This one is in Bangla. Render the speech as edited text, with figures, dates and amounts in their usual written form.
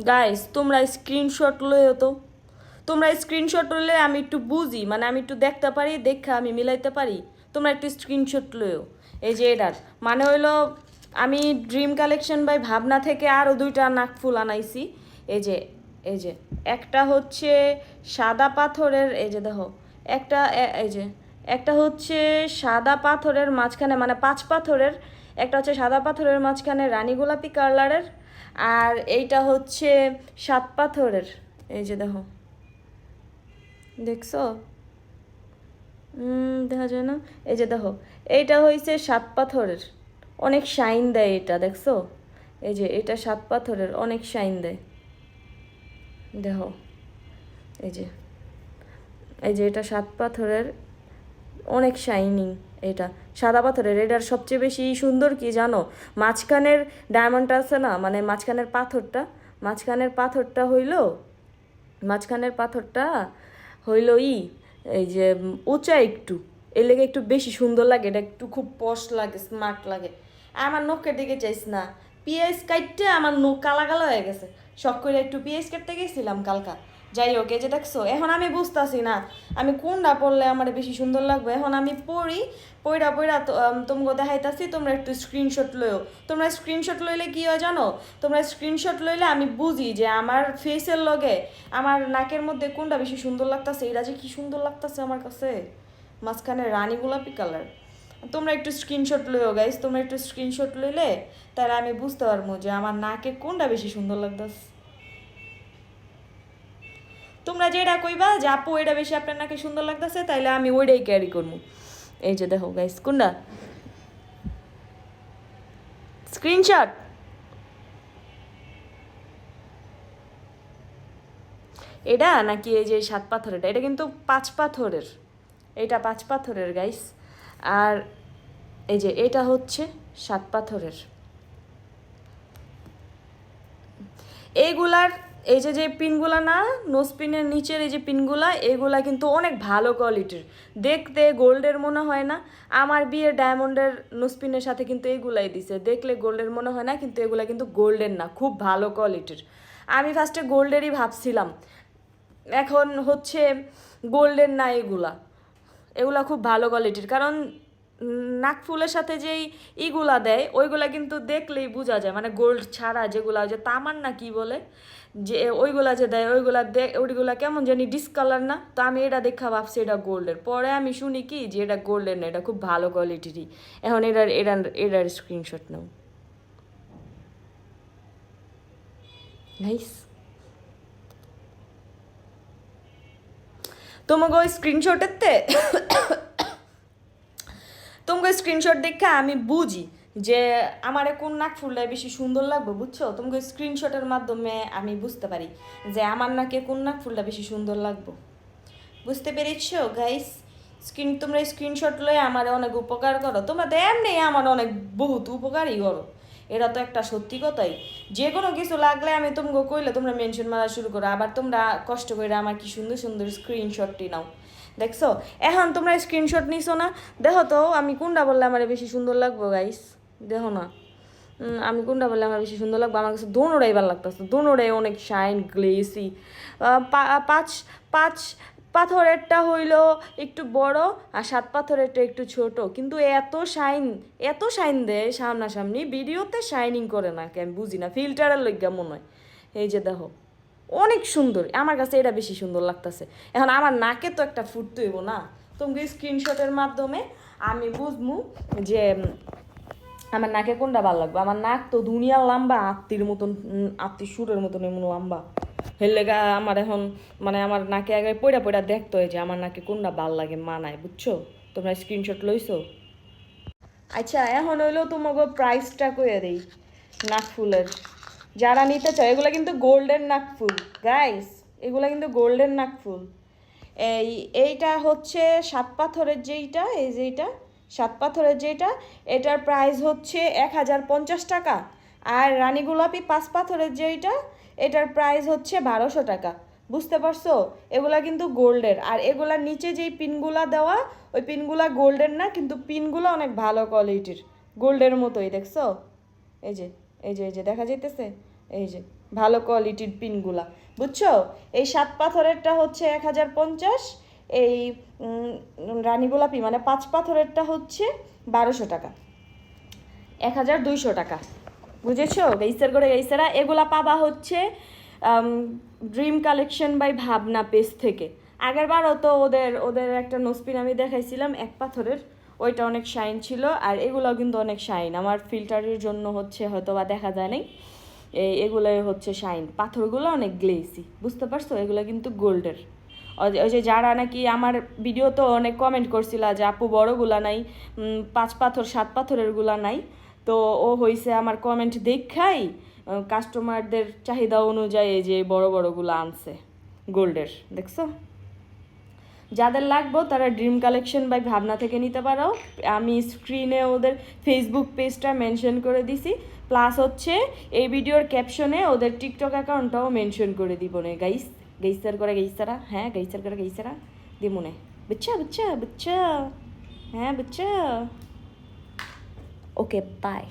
গাইস তোমরা স্ক্রিনশট লইও তো। তোমরা স্ক্রিনশট লইলে আমি একটু বুঝি, মানে আমি একটু দেখতে পারি, দেখা আমি মিলাইতে পারি। তোমরা একটু স্ক্রিনশট লইও। এই যে এটার মানে হইলো, আমি ড্রিম কালেকশন বাই ভাবনা থেকে আরও দুইটা নাকফুল আনাইছি। এই যে এই যে একটা হচ্ছে সাদা পাথরের, এই যে দেখো একটা এই যে একটা হচ্ছে সাদা পাথরের মাঝখানে মানে 5 পাথরের, একটা হচ্ছে সাদা পাথরের মাঝখানে রানী গোলাপি কালারের, আর এইটা হচ্ছে 7 পাথরের। এই যে দেখো, দেখছো? দেখা যায় না? এই যে দেখো, এইটা হয়েছে 7 পাথরের, অনেক শাইন দেয় এটা, দেখছো? এই যে এটা 7 পাথরের, অনেক শাইন দেয়। দেখো, এই যে এই যে এটা 7 পাথরের, অনেক শাইনিং। এটা সাদা পাথরের, এটার সবচেয়ে বেশি সুন্দর কি জানো? মাঝখানের ডায়মন্ডটা আছে না, মানে মাঝখানের পাথরটা হইল এই যে উঁচা একটু, এর লেগে একটু বেশি সুন্দর লাগে, এটা একটু খুব পশ লাগে, স্মার্ট লাগে। আমার নখের দিকে চাইস না, পিঁয়াজ কাটতে আমার নখ কালা কালা হয়ে গেছে। শখ করে একটু পিঁয়াজ কাটতে গেছিলাম কালকা। যাই হোক, এই যে দেখছো, এখন আমি বুঝতেছি না আমি কোনটা পড়লে আমার বেশি সুন্দর লাগবে। এখন আমি পড়ি, পইরা পইরা তোমাকে দেখাইতাছি, তোমরা একটু স্ক্রিনশট লইও। তোমরা স্ক্রিনশট লইলে কি হয় জানো? তোমরা স্ক্রিনশট লইলে আমি বুঝি যে আমার ফেসের লগে আমার নাকের মধ্যে কোনটা বেশি সুন্দর লাগতাছে। এটা যে কি সুন্দর লাগতাছে আমার কাছে, মাঝখানে রানী গোলাপি কালার। তোমরা একটু স্ক্রিনশট লইও গাইস, তোমরা একটু স্ক্রিনশট লইলে তাহলে আমি বুঝতে পারবো যে আমার নাকে কোনটা বেশি সুন্দর লাগতাছে। তোমরা যেটা কইবা যে আপু এটা বেশি আপনার নাকি সুন্দর লাগতেছে, তাইলে আমি ওইটাই ক্যারি করবো। এই যে দেখো গাইস, কোনটা স্ক্রিনশট? এটা নাকি এই যে 7 পাথরের? এটা কিন্তু 5 পাথরের, এটা 5 পাথরের গাইস। আর এই যে এটা হচ্ছে 7 পাথরের। এইগুলার এই যে যে পিনগুলা না, নোজ পিনের নিচের এই যে পিনগুলা, এগুলা কিন্তু অনেক ভালো কোয়ালিটির, দেখতে গোল্ডের মনে হয় না। আমার বিয়ের ডায়মন্ডের নোজ পিনের সাথে কিন্তু এগুলাই দিছে, দেখলে গোল্ডের মনে হয় না, কিন্তু এগুলা কিন্তু গোল্ডের না, খুব ভালো কোয়ালিটির। আমি ফার্স্টে গোল্ডেরই ভাবছিলাম, এখন হচ্ছে গোল্ডেন না এগুলা। এগুলা খুব ভালো কোয়ালিটির, কারণ নাকফুলের সাথে যেই ইগুলা দেয় ওইগুলা কিন্তু দেখলেই বোঝা যায়, মানে গোল্ড ছাড়া যেগুলা, যে তামার না কি বলে, যে ওইগুলা যে দেয় ওইগুলা কেমন জানি ডিসকালার না। তো আমি এটা দেখা ভাবছি এটা গোল্ডের, পরে আমি শুনি কি যে এটা গোল্ডের না, এটা খুব ভালো কোয়ালিটিরই। এখন এটার স্ক্রিনশট নাও নাইস। তোমাকে ওই স্ক্রিনশটেরতে তোমাকে স্ক্রিনশট দেখে আমি বুঝি যে আমার কোন নাক ফুলটাই বেশি সুন্দর লাগবে, বুঝছো? তোমাকে স্ক্রিনশটের মাধ্যমে আমি বুঝতে পারি যে আমার নাকে কোন নাক ফুলটা বেশি সুন্দর লাগবে। বুঝতে পেরেছো গাইস? তোমরা স্ক্রিনশট লয়ে আমার অনেক উপকার করো, তোমরা তো এমনি আমার অনেক বহুত উপকারই করো। এটা তো একটা সত্যি কথাই। যে কোনো কিছু লাগলে আমি তোমাকে কইলে তোমরা মেনশন মারা শুরু করো, আবার তোমরা কষ্ট করে আমার কি সুন্দর সুন্দর স্ক্রিনশটটি নাও। দেখছো? এখন তোমরা স্ক্রিনশট নিছো না? দেখো তো আমি কোনটা বললে আমার বেশি সুন্দর লাগবো গাইস, দেখো না। আমি কোনটা বললে আমার বেশি সুন্দর লাগবে? আমার কাছে দোনোটাই ভালো লাগতেছে, দোনোটাই অনেক শাইন গ্লেসি। পাঁচ পাঁচ পাথরেরটা হইলো একটু বড়, আর 7 পাথরেরটা একটু ছোট, কিন্তু এত শাইন দেয় সামনাসামনি, ভিডিওতে শাইনিং করে না, আমি বুঝি না, ফিল্টারের লইগা মনে হয়। এই যে দেখো, অনেক সুন্দর, আমার কাছে এটা বেশি সুন্দর লাগতেছে। এখন আমার নাকে তো একটা ফুটতে হইব না, তোমাকে স্ক্রিনশটের মাধ্যমে আমি বুঝবো যে আমার নাকে কোনটা ভালো লাগবে। আমার নাক তো দুনিয়ার লম্বা, আত্মীর মতন, আত্মীর সুরের মতন এমন লম্বা। হেললেগা আমার এখন মানে আমার নাকে আগে পয়রা পয়রা দেখতে হয় যে আমার নাকে কোনটা ভাল লাগে, মানায়, বুঝছো? তোমরা স্ক্রিনশট লইছো? আচ্ছা, এখন হইলো তোমাকে প্রাইসটা কইয়া দেই নাকফুলের। যারা নিতে চাও, এগুলো কিন্তু গোল্ডেন নাকফুল গাইস, এগুলো কিন্তু গোল্ডেন নাকফুল। এইটা হচ্ছে 7 পাথরের যেইটা, এই যেইটা 7 পাথরের যেইটা, এটার প্রাইস হচ্ছে 1050 টাকা। আর রানী গোলাপি 5 পাথরের যেইটা, এটার প্রাইস হচ্ছে 1200 টাকা। বুঝতে পারছো? এগুলা কিন্তু গোল্ডের, আর এগুলার নিচে যেই পিনগুলা দেওয়া, ওই পিনগুলা গোল্ডের না, কিন্তু পিনগুলো অনেক ভালো কোয়ালিটির, গোল্ডের মতোই, দেখছো? এই যে এই যে দেখা যাইতেছে, এই যে ভালো কোয়ালিটির পিনগুলা, বুঝছো? এই 7 পাথরেরটা হচ্ছে 1050, এই রানী গোলাপি মানে 5 পাথরেরটা হচ্ছে 1200 টাকা, 1200 টাকা, বুঝেছো? গাইসারা এগুলা পাবা হচ্ছে ড্রিম কালেকশন বাই ভাবনা পেজ থেকে। আগের বারও তো ওদের একটা নোসপিন আমি দেখাইছিলাম 1 পাথরের, ওইটা অনেক শাইন ছিল, আর এগুলো কিন্তু অনেক শাইন। আমার ফিল্টারের জন্য হচ্ছে হয়তো বা দেখা যায় নাই, এগুলোই হচ্ছে শাইন, পাথরগুলো অনেক গ্লেসি, বুঝতে পারছো? এগুলো কিন্তু গোল্ডের। ওই যে যারা নাকি আমার ভিডিও তো অনেক কমেন্ট করছিল যে আপু বড়গুলা নাই, 5 পাথর 7 পাথরের গুলা নাই, তো ও হইছে আমার কমেন্ট দেখাই কাস্টমারদের চাহিদা অনুযায়ী যে বড় বড়গুলো আনছে গোল্ডের, দেখছো? যাদের লাগবে তারা ড্রিম কালেকশন বাই ভাবনা থেকে নিতে পারো। আমি স্ক্রিনে ওদের ফেসবুক পেজটা মেনশন করে দিছি, প্লাস হচ্ছে এই ভিডিওর ক্যাপশনে ওদের টিকটক অ্যাকাউন্টটাও মেনশন করে দিব নে গাইসার করে গাইসারা, হ্যাঁ গাইসার করে গাইসারা দিমুনে, বুঝছা? হ্যাঁ বুঝছা? Okay bye.